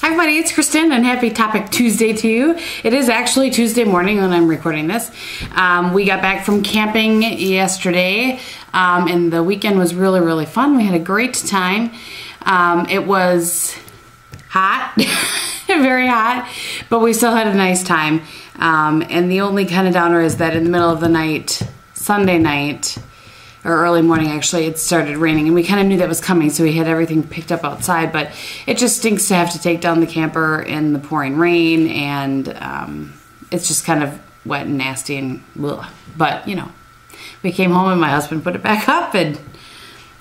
Hi everybody, it's Kristin and happy Topic Tuesday to you. It is actually Tuesday morning when I'm recording this. We got back from camping yesterday and the weekend was really fun. We had a great time. It was hot, very hot, but we still had a nice time. And the only kind of downer is that in the middle of the night, Sunday night, or early morning actually, it started raining and we kind of knew that was coming, so we had everything picked up outside, but it just stinks to have to take down the camper in the pouring rain, and it's just kind of wet and nasty and ugh. But you know, we came home and my husband put it back up and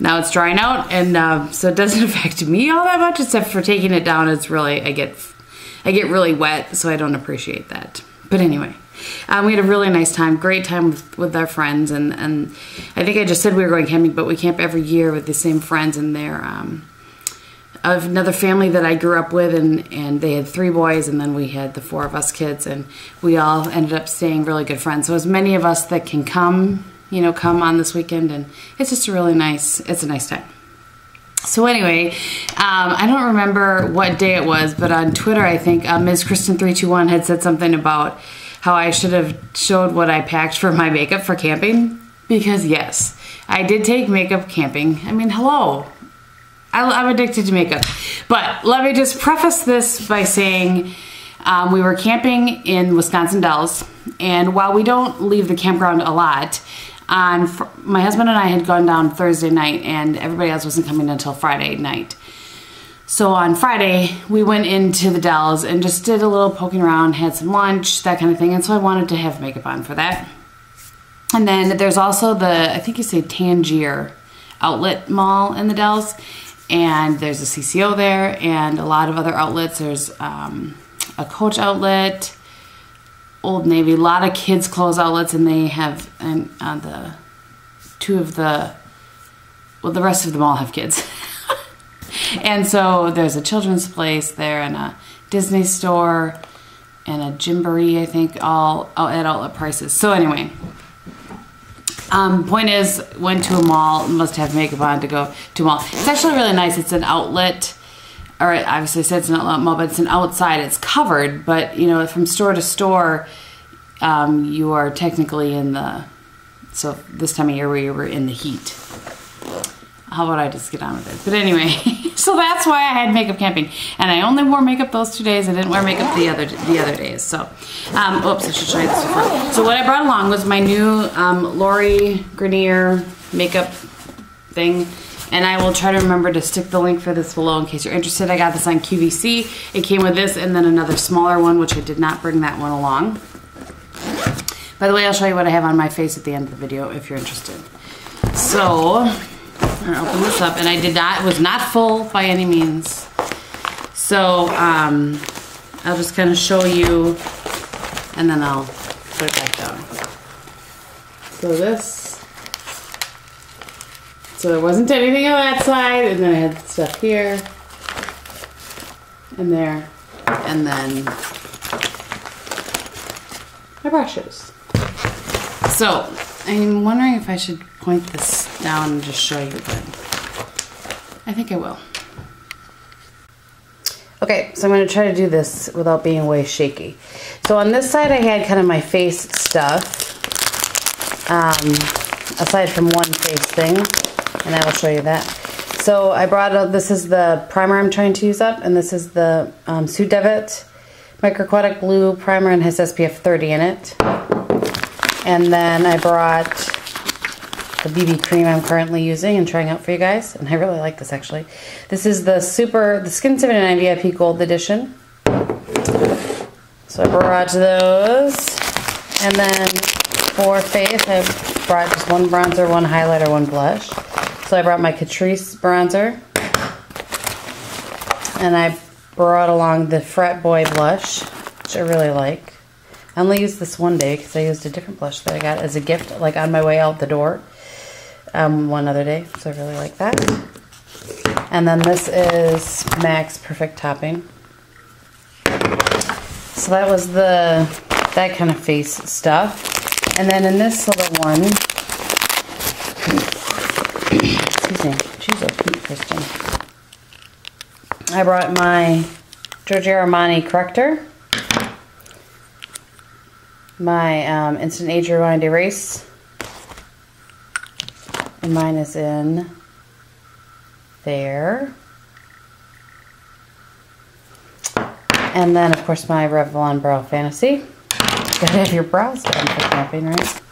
now it's drying out, and so it doesn't affect me all that much, except for taking it down. It's really, I get really wet, so I don't appreciate that. But anyway, we had a really nice time, great time with our friends, and I think I just said we were going camping, but we camp every year with the same friends, and they're of another family that I grew up with, and they had 3 boys, and then we had the 4 of us kids, and we all ended up staying really good friends. So as many of us that can come, you know, come on this weekend, and it's just it's a nice time. So anyway, I don't remember what day it was, but on Twitter, I think Ms. Kristin321 had said something about how I should have showed what I packed for my makeup for camping, because yes, I did take makeup camping. I mean, hello, I'm addicted to makeup. But let me just preface this by saying we were camping in Wisconsin Dells, and while we don't leave the campground a lot, my husband and I had gone down Thursday night, and everybody else wasn't coming until Friday night. So on Friday, we went into the Dells and just did a little poking around, had some lunch, that kind of thing. And so I wanted to have makeup on for that. And then there's also the, I think you say Tangier outlet mall in the Dells. And there's a CCO there and a lot of other outlets. There's a Coach outlet, Old Navy, a lot of kids' clothes outlets. And they have the rest of them all have kids. And so there's a children's place there, and a Disney store, and a Gymboree, I think, all at outlet prices. So anyway, point is, went to a mall, must have makeup on to go to a mall. It's actually really nice. It's an outlet, or obviously it says it's an outlet mall, but it's an outside. It's covered, but you know, from store to store, you are technically in the, so this time of year where you were in the heat. How about I just get on with it? But anyway, so that's why I had makeup camping, and I only wore makeup those 2 days. I didn't wear makeup the other days. So, oops, I should show you this before. So what I brought along was my new Lori Grenier makeup thing, and I will try to remember to stick the link for this below in case you're interested. I got this on QVC. It came with this and then another smaller one, which I did not bring that one along. By the way, I'll show you what I have on my face at the end of the video if you're interested. So I'm gonna open this up, and it was not full by any means. So I'll just kind of show you, and then I'll put it back down. So there wasn't anything on that side, and then I had stuff here, and there, and then my brushes. So I'm wondering if I should point this down and just show you, but I think I will. Okay, so I'm going to try to do this without being way shaky. So on this side I had kind of my face stuff, aside from one face thing, and I will show you that. So I brought out, this is the primer I'm trying to use up, and this is the Sue Devitt Microquatic Blue Primer, and has SPF 30 in it. And then I brought the BB cream I'm currently using and trying out for you guys, and I really like this actually. This is the Skin 79 VIP Gold Edition. So I brought those, and then for face I brought just one bronzer, one highlighter, one blush. So I brought my Catrice bronzer, and I brought along the Frat Boy blush, which I really like. I only used this one day because I used a different blush that I got as a gift, like on my way out the door, one other day, so I really like that. And then this is MAC's Perfect Topping. So that was that kind of face stuff. And then in this little one, excuse me, she's so cute, Kristin. I brought my Giorgio Armani corrector. My Instant Age Rewind Erase. And mine is in there. And then, of course, my Revlon Brow Fantasy. You gotta have your brows done for camping, right?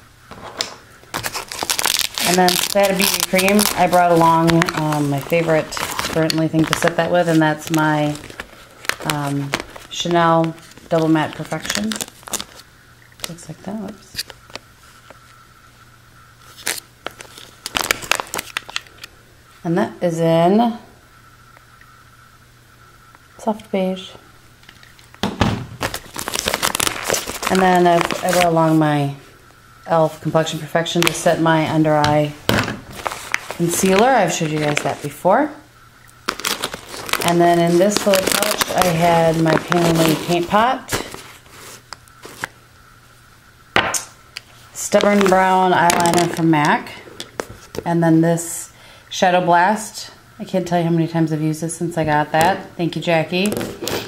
And then to add a BB cream, I brought along my favorite currently thing to set that with, and that's my Chanel Double Matte Perfection. Looks like that. Whoops. And that is in soft beige. And then I brought along my e.l.f. Complexion Perfection to set my under eye concealer. I've showed you guys that before. And then in this little pouch I had my Painterly paint pot, Stubborn Brown eyeliner from MAC, and then this Shadow Blast. I can't tell you how many times I've used this since I got that. Thank you, Jackie.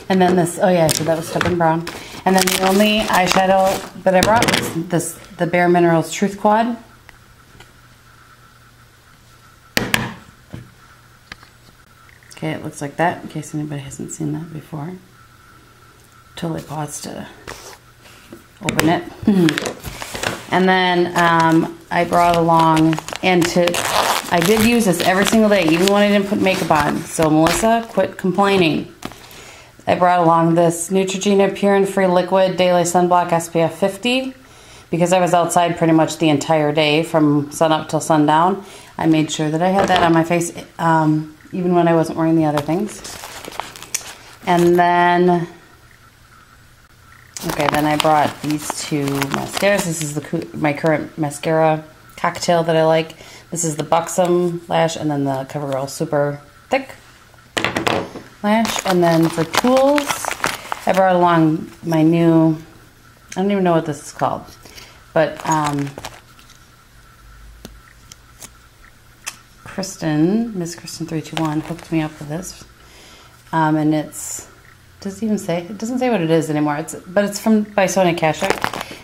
And then this, oh yeah, so that was Stubborn Brown. And then the only eyeshadow that I brought was the Bare Minerals Truth Quad. Okay, it looks like that, in case anybody hasn't seen that before. Totally paused to open it. And then I brought along, I did use this every single day, even when I didn't put makeup on. So Melissa, quit complaining. I brought along this Neutrogena Pure and Free Liquid Daily Sunblock SPF 50 because I was outside pretty much the entire day from sun up till sundown. I made sure that I had that on my face even when I wasn't wearing the other things. And then, okay, then I brought these two mascaras. This is my current mascara cocktail that I like. This is the Buxom Lash and then the CoverGirl Super Thick Lash. And then for tools, I brought along my new, I don't even know what this is called, but Kristin, Miss Kristin 321 hooked me up with this. And it's, does it even say? It doesn't say what it is anymore. But it's by Sonia Kashuk,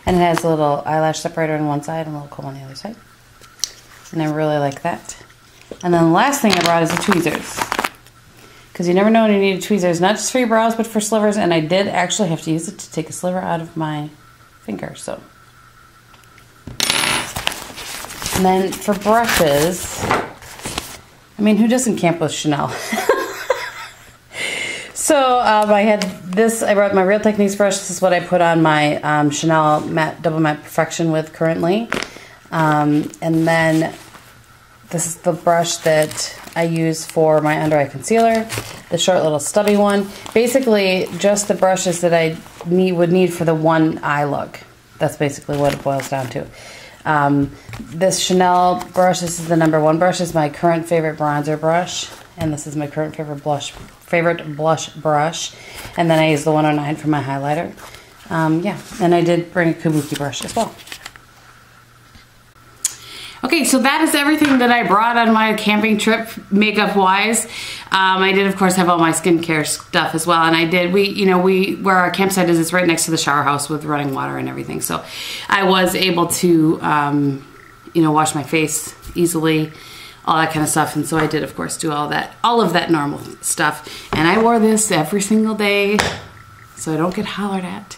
and it has a little eyelash separator on one side and a little comb on the other side. And I really like that. And then the last thing I brought is the tweezers. Because you never know when you need tweezers, not just for your brows, but for slivers. And I did actually have to use it to take a sliver out of my finger, so. And then for brushes, I mean, who doesn't camp with Chanel? So I had this, I brought my Real Techniques brush. This is what I put on my Chanel Double Matte Perfection with currently. And then this is the brush that I use for my under eye concealer, the short little stubby one. Basically, just the brushes that I would need for the one eye look. That's basically what it boils down to. This Chanel brush, this is the #1 brush, is my current favorite bronzer brush. And this is my current favorite blush brush. And then I use the 109 for my highlighter. Yeah, and I did bring a kabuki brush as well. Okay, so that is everything that I brought on my camping trip, makeup-wise. I did, of course, have all my skincare stuff as well, and I did. Where our campsite is, it's right next to the shower house with running water and everything. So I was able to, wash my face easily, all that kind of stuff. And so I did, of course, do all of that normal stuff. And I wore this every single day, so I don't get hollered at.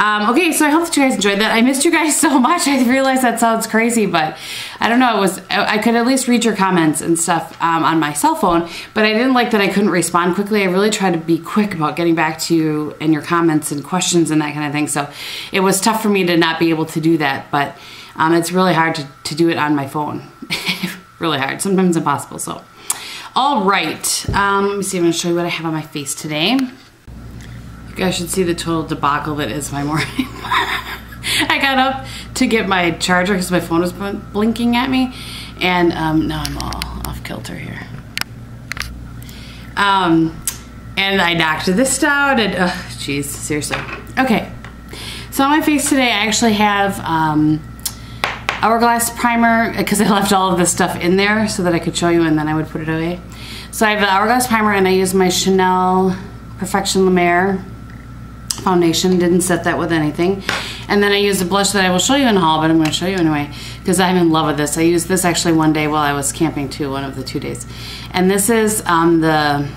Okay, so I hope that you guys enjoyed that. I missed you guys so much. I realize that sounds crazy, but I don't know. I could at least read your comments and stuff on my cell phone, but I didn't like that I couldn't respond quickly. I really tried to be quick about getting back to you and your comments and questions and that kind of thing. So it was tough for me to not be able to do that, but it's really hard to do it on my phone. Really hard, sometimes impossible. So, all right. Let me see. I'm going to show you what I have on my face today. You guys should see the total debacle that is my morning. I got up to get my charger because my phone was blinking at me, and now I'm all off kilter here. And I knocked this down, and jeez, seriously. Okay, so on my face today, I actually have Hourglass primer because I left all of this stuff in there so that I could show you, and then I would put it away. So I have the Hourglass primer, and I use my Chanel Perfection La Mer foundation. Didn't set that with anything. And then I used a blush that I will show you in the haul, but I'm going to show you anyway because I'm in love with this. I used this actually one day while I was camping too, one of the 2 days. And this is the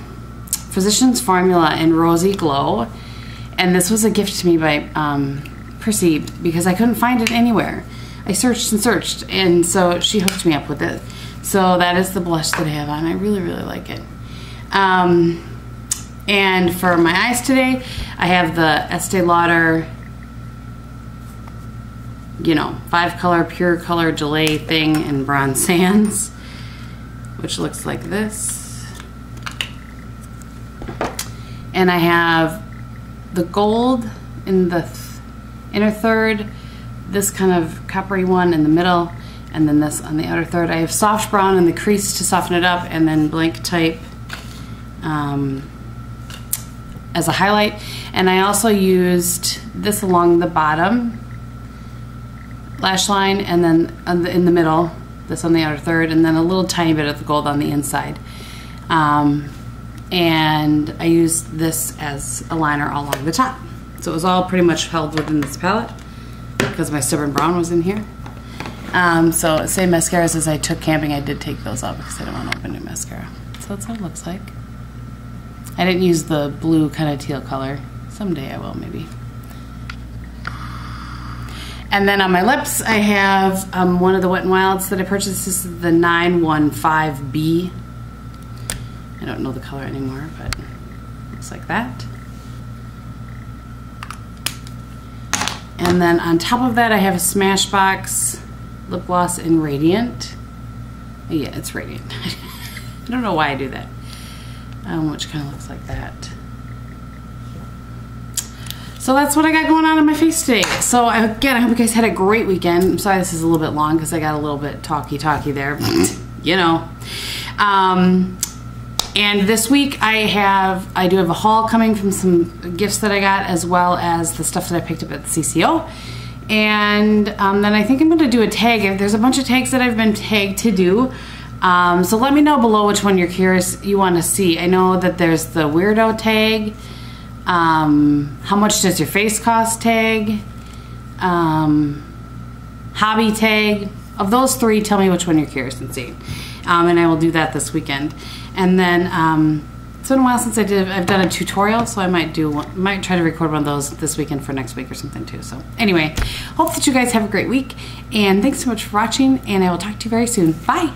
Physicians Formula in Rosy Glow. And this was a gift to me by Prissy because I couldn't find it anywhere. I searched and searched, and so she hooked me up with it. So that is the blush that I have on. I really, really like it. And for my eyes today, I have the Estee Lauder, you know, 5-color pure color gelée thing in Bronze Sands, which looks like this. And I have the gold in the inner third, this kind of coppery one in the middle, and then this on the outer third. I have soft brown in the crease to soften it up, and then blank type as a highlight. And I also used this along the bottom lash line, and then in the middle, this on the outer third, and then a little tiny bit of the gold on the inside. And I used this as a liner all along the top. So it was all pretty much held within this palette because my Stubborn Brown was in here. So same mascaras as I took camping, I did take those out because I don't want to open new mascara. So that's what it looks like. I didn't use the blue kind of teal color. Someday I will, maybe. And then on my lips, I have one of the Wet n Wilds that I purchased. This is the 915B. I don't know the color anymore, but it looks like that. And then on top of that, I have a Smashbox lip gloss in Radiant. Yeah, it's Radiant. I don't know why I do that. Which kind of looks like that. So that's what I got going on in my face today. So again, I hope you guys had a great weekend. I'm sorry this is a little bit long because I got a little bit talky there. You know. And this week I do have a haul coming from some gifts that I got, as well as the stuff that I picked up at the CCO. And then I think I'm going to do a tag. There's a bunch of tags that I've been tagged to do. So let me know below which one you're curious you want to see. I know that there's the weirdo tag, how much does your face cost tag, hobby tag. Of those three, tell me which one you're curious in seeing. And I will do that this weekend. And then it's been a while since I've done a tutorial, so I might try to record one of those this weekend for next week or something too. So anyway, hope that you guys have a great week, and thanks so much for watching, and I will talk to you very soon. Bye.